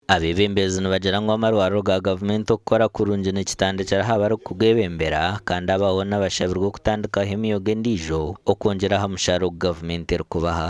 abebembezi nibagira ngu amarwariro ga gavumenti okukora kurungi nikitandikira aha barikugebembera kandi abaho nabashabirwe okutandikaho emyoogo endiijo okwongyera aha mushaara ogu gavumenti erikubaha.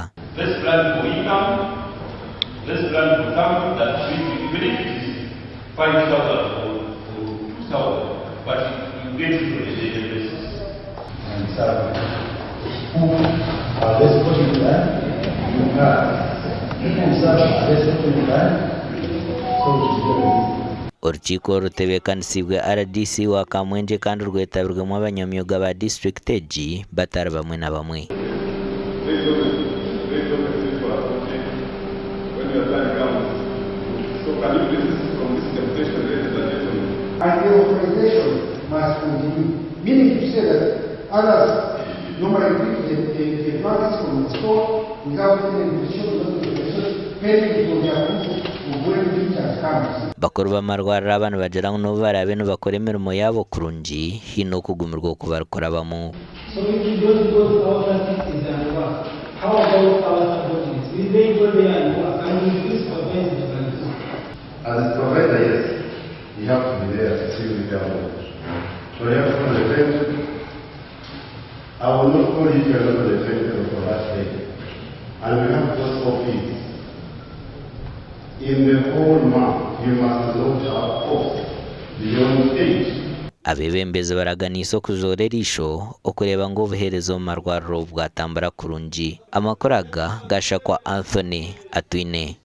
Orukiiko rutebeekanisiibwe RDC wa Kamwenje kandi rwetabirwemu abanyamyuga ba district egi batari bamwe na bamwe. Bakuru b'amarwariro abantu bagira ngu nabo barabe nibakora emirimo yaabo kurungi hiine okugumirwa oku barikurabamu. As a provider, yes, you have to be there to see the government. So you have to call the friend. I will not call you to another defender for last day. And we have just 4 fees. In the whole month, you must launch our post beyond 8. Abebembezi baraganiisa okuzoora eriisho okureba ngu obuheereza omu marwariro bwatambura kurungi. Amakuru aga gashakwa Anthony Atwine.